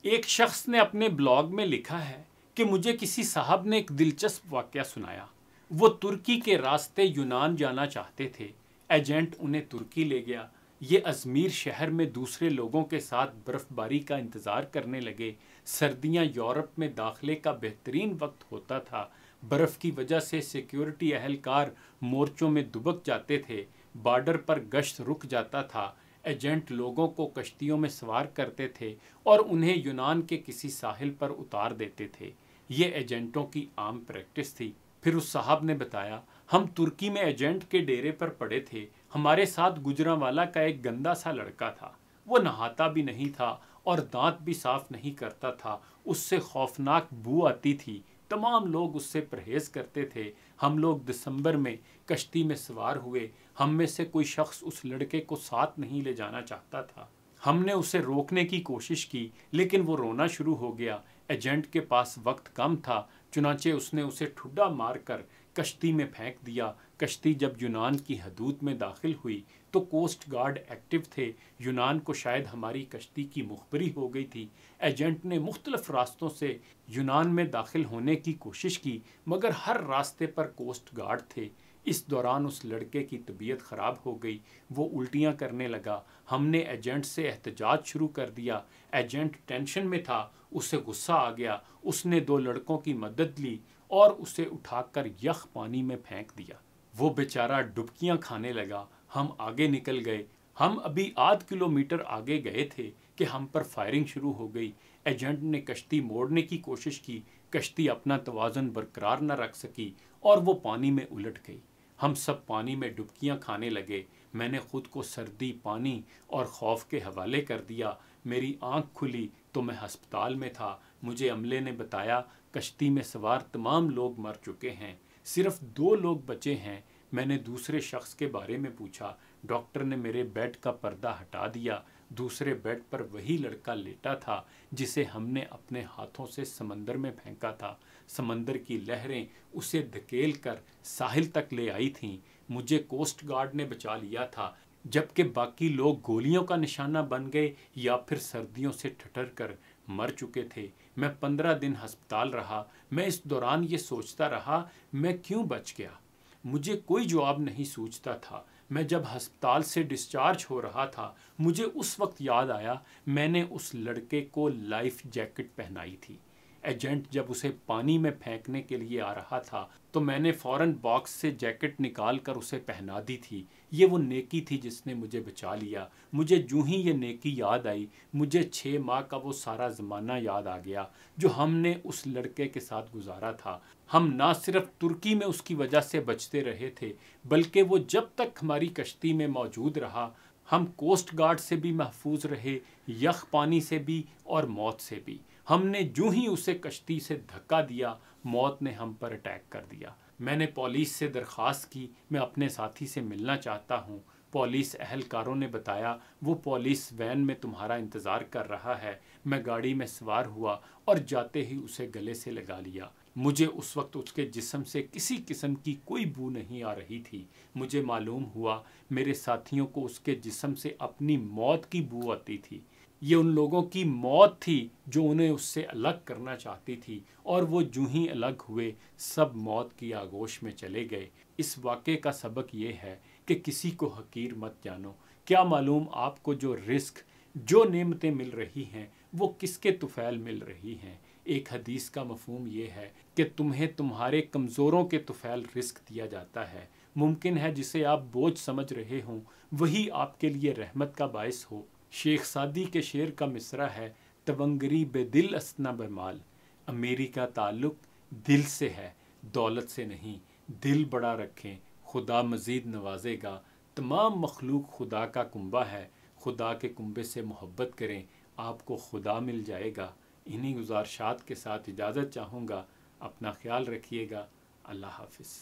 ایک شخص نے اپنے بلاگ میں لکھا ہے کہ مجھے کسی صاحب نے ایک دلچسپ واقعہ سنایا۔ وہ ترکی کے راستے یونان جانا چاہتے تھے۔ ایجنٹ انہیں ترکی لے گیا۔ یہ ازمیر شہر میں دوسرے لوگوں کے ساتھ برف باری کا انتظار کرنے لگے۔ سردیاں یورپ میں داخلے کا بہترین وقت ہوتا تھا۔ برف کی وجہ سے سیکیورٹی اہلکار مورچوں میں دبک جاتے تھے۔ بارڈر پر گشت رک جاتا تھا۔ ایجنٹ لوگوں کو کشتیوں میں سوار کرتے تھے اور انہیں یونان کے کسی ساحل پر اتار دیتے تھے۔ یہ ایجنٹوں کی عام پریکٹس تھی۔ پھر اس صاحب نے بتایا، ہم ترکی میں ایجنٹ کے ڈیرے پر پڑے تھے۔ ہمارے ساتھ گجرانوالہ کا ایک گندا سا لڑکا تھا۔ وہ نہاتا بھی نہیں تھا اور دانت بھی صاف نہیں کرتا تھا۔ اس سے خوفناک بو آتی تھی۔ تمام لوگ اس سے پرہیز کرتے تھے۔ ہم لوگ دسمبر میں کشتی میں سوار ہوئے۔ ہم میں سے کوئی شخص اس لڑکے کو ساتھ نہیں لے جانا چاہتا تھا۔ ہم نے اسے روکنے کی کوشش کی لیکن وہ رونا شروع ہو گیا۔ ایجنٹ کے پاس وقت کم تھا، چنانچہ اس نے اسے ٹھڈا مار کر کشتی میں پھینک دیا۔ کشتی جب یونان کی حدود میں داخل ہوئی تو کوسٹ گارڈ ایکٹیو تھے۔ یونان کو شاید ہماری کشتی کی مخبری ہو گئی تھی۔ ایجنٹ نے مختلف راستوں سے یونان میں داخل ہونے کی کوشش کی مگر ہر راستے پر کوسٹ گارڈ تھے۔ اس دوران اس لڑکے کی طبیعت خراب ہو گئی۔ وہ الٹیاں کرنے لگا۔ ہم نے ایجنٹ سے احتجاج شروع کر دیا۔ ایجنٹ ٹینشن میں تھا، اسے غصہ آ گیا۔ اس نے 2 لڑکوں کی مدد لی اور اسے اٹھا کر یخ پانی میں پھینک دیا۔ وہ بیچارہ ڈبکیاں کھانے لگا۔ ہم آگے نکل گئے۔ ہم ابھی آدھ کلومیٹر آگے گئے تھے کہ ہم پر فائرنگ شروع ہو گئی۔ ایجنٹ نے کشتی موڑنے کی کوشش کی۔ کشتی اپنا توازن برقرار نہ رکھ سکی اور وہ پانی میں الٹ گئی۔ ہم سب پانی میں ڈبکیاں کھانے لگے۔ میں نے خود کو سردی، پانی اور خوف کے حوالے کر دیا۔ میری آنکھ کھلی تو میں ہسپتال میں تھا۔ مجھے عملے نے بتایا کشتی میں سوار تمام لوگ مر چکے ہیں، صرف 2 لوگ بچے ہیں۔ میں نے دوسرے شخص کے بارے میں پوچھا۔ ڈاکٹر نے میرے بیڈ کا پردہ ہٹا دیا۔ دوسرے بیڈ پر وہی لڑکا لیٹا تھا جسے ہم نے اپنے ہاتھوں سے سمندر میں پھینکا تھا۔ سمندر کی لہریں اسے دھکیل کر ساحل تک لے آئی تھیں۔ مجھے کوسٹ گارڈ نے بچا لیا تھا جبکہ باقی لوگ گولیوں کا نشانہ بن گئے یا پھر سردیوں سے ٹھٹر کر مر چکے تھے۔ میں 15 دن ہسپتال رہا۔ میں اس دوران یہ سوچتا رہا میں کیوں بچ گیا۔ مجھے کوئی جواب نہیں سوچتا تھا۔ میں جب ہسپتال سے ڈسچارج ہو رہا تھا مجھے اس وقت یاد آیا میں نے اس لڑکے کو لائف جیکٹ پہنائی تھی۔ ایجنٹ جب اسے پانی میں پھینکنے کے لیے آ رہا تھا تو میں نے فوراً باکس سے جیکٹ نکال کر اسے پہنا دی تھی۔ یہ وہ نیکی تھی جس نے مجھے بچا لیا۔ مجھے جوں ہی یہ نیکی یاد آئی مجھے 6 ماہ کا وہ سارا زمانہ یاد آ گیا جو ہم نے اس لڑکے کے ساتھ گزارا تھا۔ ہم نہ صرف ترکی میں اس کی وجہ سے بچتے رہے تھے بلکہ وہ جب تک ہماری کشتی میں موجود رہا ہم کوسٹ گارڈ سے بھی محفوظ رہے، یخ پانی سے بھی اور موت سے بھی۔ ہم نے جو ہی اسے کشتی سے دھکا دیا موت نے ہم پر اٹیک کر دیا۔ میں نے پولیس سے درخواست کی میں اپنے ساتھی سے ملنا چاہتا ہوں۔ پولیس اہلکاروں نے بتایا وہ پولیس وین میں تمہارا انتظار کر رہا ہے۔ میں گاڑی میں سوار ہوا اور جاتے ہی اسے گلے سے لگا لیا۔ مجھے اس وقت اس کے جسم سے کسی قسم کی کوئی بو نہیں آ رہی تھی۔ مجھے معلوم ہوا میرے ساتھیوں کو اس کے جسم سے اپنی موت کی بو آتی تھی۔ یہ ان لوگوں کی موت تھی جو انہیں اس سے الگ کرنا چاہتی تھی اور وہ جو ہی الگ ہوئے سب موت کی آغوش میں چلے گئے۔ اس واقعے کا سبق یہ ہے کہ کسی کو حقیر مت جانو۔ کیا معلوم آپ کو جو رزق، جو نعمتیں مل رہی ہیں وہ کس کے طفیل مل رہی ہیں۔ ایک حدیث کا مفہوم یہ ہے کہ تمہیں تمہارے کمزوروں کے طفیل رزق دیا جاتا ہے۔ ممکن ہے جسے آپ بوجھ سمجھ رہے ہوں وہی آپ کے لیے رحمت کا باعث ہو۔ شیخ سعدی کے شعر کا مصرع ہے، تونگری بے دل اسنا بمال۔ امیری کا تعلق دل سے ہے، دولت سے نہیں۔ دل بڑا رکھیں، خدا مزید نوازے گا۔ تمام مخلوق خدا کا کنبہ ہے، خدا کے کنبے سے محبت کریں، آپ کو خدا مل جائے گا۔ انہی گزارشات کے ساتھ اجازت چاہوں گا۔ اپنا خیال رکھیے گا۔ اللہ حافظ۔